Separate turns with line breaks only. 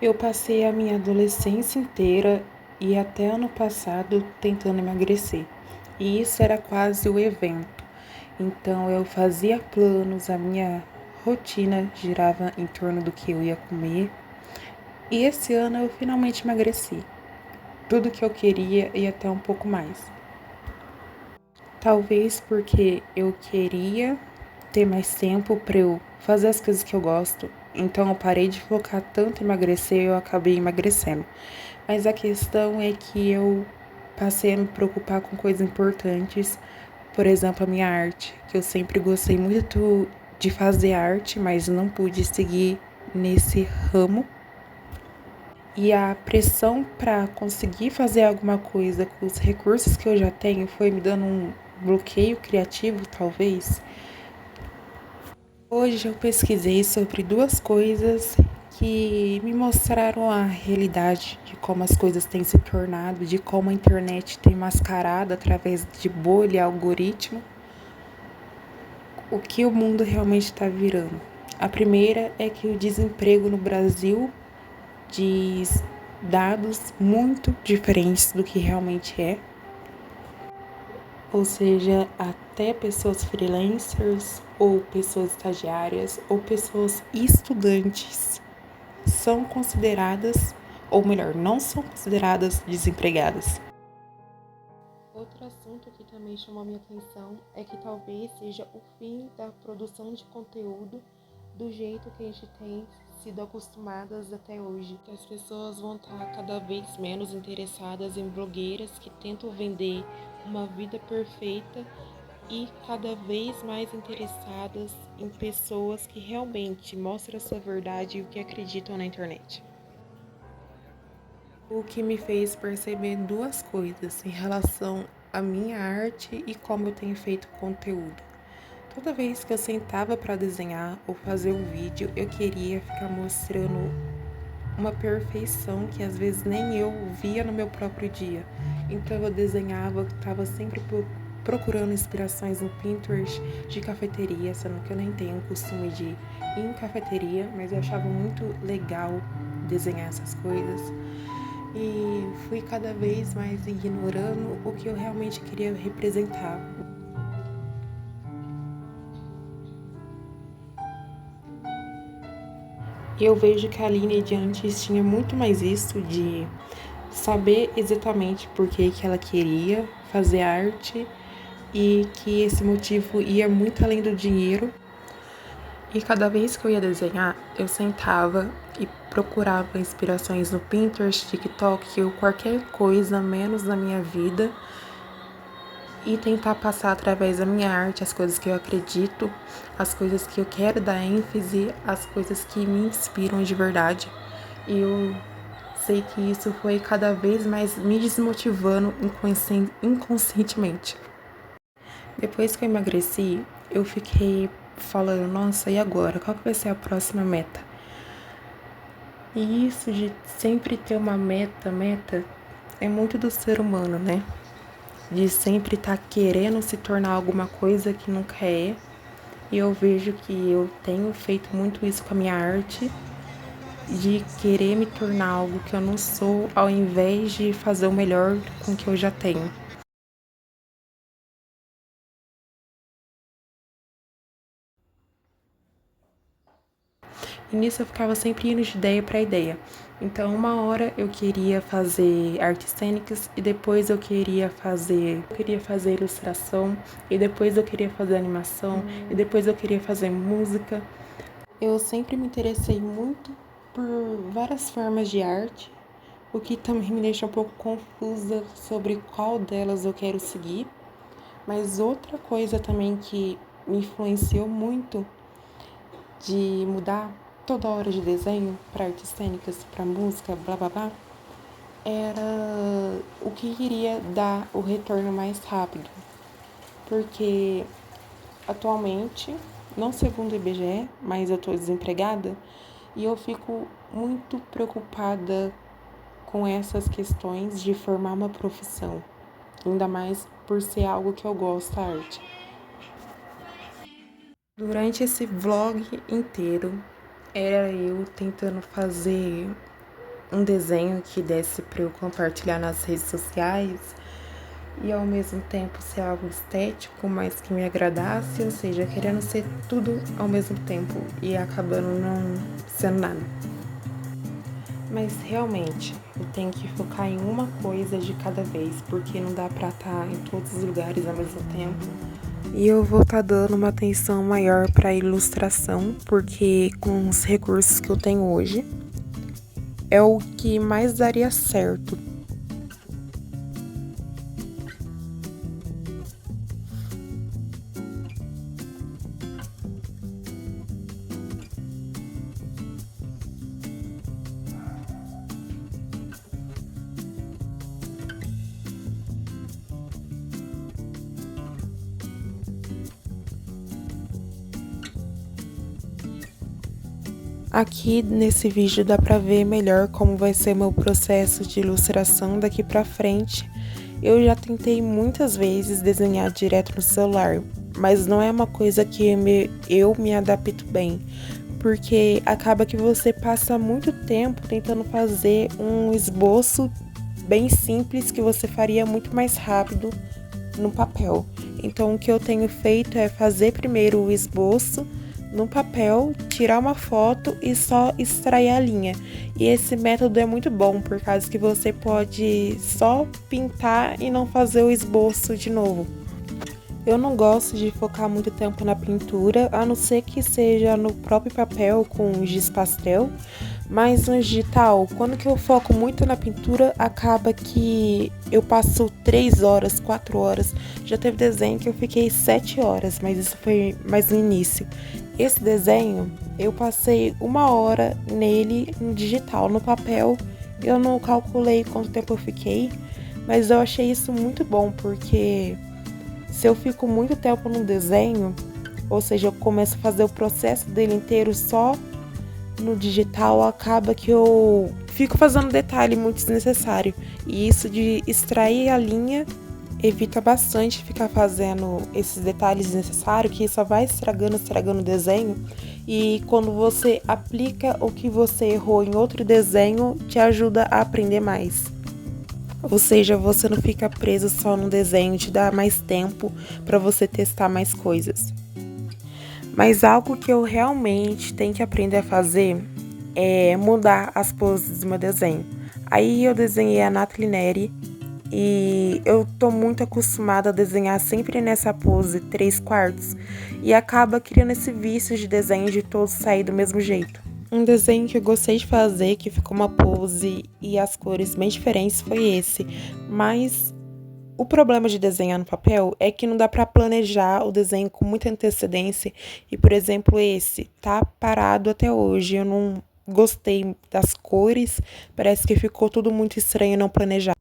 Eu passei a minha adolescência inteira e até ano passado tentando emagrecer. E isso era quase o evento. Então eu fazia planos, a minha rotina girava em torno do que eu ia comer. E esse ano eu finalmente emagreci. Tudo que eu queria e até um pouco mais. Talvez porque eu queria ter mais tempo para eu fazer as coisas que eu gosto. Então eu parei de focar tanto em emagrecer e eu acabei emagrecendo. Mas a questão é que eu passei a me preocupar com coisas importantes, por exemplo, a minha arte, que eu sempre gostei muito de fazer arte, mas não pude seguir nesse ramo. E a pressão para conseguir fazer alguma coisa com os recursos que eu já tenho foi me dando um bloqueio criativo, talvez. Hoje eu pesquisei sobre duas coisas que me mostraram a realidade de como as coisas têm se tornado, de como a internet tem mascarado através de bolha e algoritmo, o que o mundo realmente está virando. A primeira é que o desemprego no Brasil diz dados muito diferentes do que realmente é. Ou seja, até pessoas freelancers, ou pessoas estagiárias, ou pessoas estudantes são consideradas, ou melhor, não são consideradas desempregadas. Outro assunto que também chamou minha atenção é que talvez seja o fim da produção de conteúdo do jeito que a gente tem sido acostumadas até hoje. As pessoas vão estar cada vez menos interessadas em blogueiras que tentam vender uma vida perfeita e cada vez mais interessadas em pessoas que realmente mostram a sua verdade e o que acreditam na internet. O que me fez perceber duas coisas em relação à minha arte e como eu tenho feito conteúdo. Toda vez que eu sentava para desenhar ou fazer um vídeo, eu queria ficar mostrando uma perfeição que às vezes nem eu via no meu próprio dia. Então eu desenhava, estava sempre procurando inspirações no Pinterest de cafeteria, sendo que eu nem tenho o costume de ir em cafeteria, mas eu achava muito legal desenhar essas coisas. E fui cada vez mais ignorando o que eu realmente queria representar. E eu vejo que a Aline de antes tinha muito mais isso de saber exatamente por que ela queria fazer arte e que esse motivo ia muito além do dinheiro. E cada vez que eu ia desenhar, eu sentava e procurava inspirações no Pinterest, TikTok ou qualquer coisa menos na minha vida e tentar passar através da minha arte as coisas que eu acredito, as coisas que eu quero dar ênfase, as coisas que me inspiram de verdade. E eu sei que isso foi cada vez mais me desmotivando inconscientemente. Depois que eu emagreci, eu fiquei falando, nossa, e agora? Qual que vai ser a próxima meta? E isso de sempre ter uma meta, é muito do ser humano, né? De sempre estar querendo se tornar alguma coisa que nunca é. E eu vejo que eu tenho feito muito isso com a minha arte, de querer me tornar algo que eu não sou, ao invés de fazer o melhor com o que eu já tenho. E nisso eu ficava sempre indo de ideia para ideia. Então, uma hora eu queria fazer artes cênicas e depois eu queria fazer ilustração e depois eu queria fazer animação e depois eu queria fazer música. Eu sempre me interessei muito por várias formas de arte, o que também me deixa um pouco confusa sobre qual delas eu quero seguir. Mas outra coisa também que me influenciou muito de mudar toda hora de desenho para artes cênicas, para música, blá blá blá, era o que iria dar o retorno mais rápido. Porque atualmente, não segundo o IBGE, mas eu estou desempregada e eu fico muito preocupada com essas questões de formar uma profissão, ainda mais por ser algo que eu gosto, a arte. Durante esse vlog inteiro, era eu tentando fazer um desenho que desse para eu compartilhar nas redes sociais e ao mesmo tempo ser algo estético, mas que me agradasse, ou seja, querendo ser tudo ao mesmo tempo e acabando não sendo nada. Mas realmente, eu tenho que focar em uma coisa de cada vez, porque não dá pra estar em todos os lugares ao mesmo tempo. E eu vou estar dando uma atenção maior para a ilustração, porque com os recursos que eu tenho hoje, é o que mais daria certo. Aqui nesse vídeo dá pra ver melhor como vai ser meu processo de ilustração daqui pra frente. Eu já tentei muitas vezes desenhar direto no celular, mas não é uma coisa que eu me adapto bem, porque acaba que você passa muito tempo tentando fazer um esboço bem simples que você faria muito mais rápido no papel. Então o que eu tenho feito é fazer primeiro o esboço no papel, tirar uma foto e só extrair a linha. E esse método é muito bom, por causa que você pode só pintar e não fazer o esboço de novo. Eu não gosto de focar muito tempo na pintura, a não ser que seja no próprio papel com giz pastel, mas no digital, quando que eu foco muito na pintura, acaba que eu passo 3 horas, 4 horas. Já teve desenho que eu fiquei 7 horas, mas isso foi mais no início. Esse desenho, eu passei 1 hora nele, no digital, no papel. Eu não calculei quanto tempo eu fiquei, mas eu achei isso muito bom, porque se eu fico muito tempo no desenho, ou seja, eu começo a fazer o processo dele inteiro só no digital, acaba que eu fico fazendo detalhe muito desnecessário. E isso de extrair a linha evita bastante ficar fazendo esses detalhes desnecessários, que só vai estragando o desenho. E quando você aplica o que você errou em outro desenho, te ajuda a aprender mais. Ou seja, você não fica preso só no desenho, te dá mais tempo para você testar mais coisas. Mas algo que eu realmente tenho que aprender a fazer é mudar as poses do meu desenho. Aí eu desenhei a Nathalie Neri e eu tô muito acostumada a desenhar sempre nessa pose 3/4 e acaba criando esse vício de desenho de todos sair do mesmo jeito. Um desenho que eu gostei de fazer, que ficou uma pose e as cores bem diferentes, foi esse. Mas o problema de desenhar no papel é que não dá para planejar o desenho com muita antecedência. E, por exemplo, esse tá parado até hoje. Eu não gostei das cores, parece que ficou tudo muito estranho não planejado.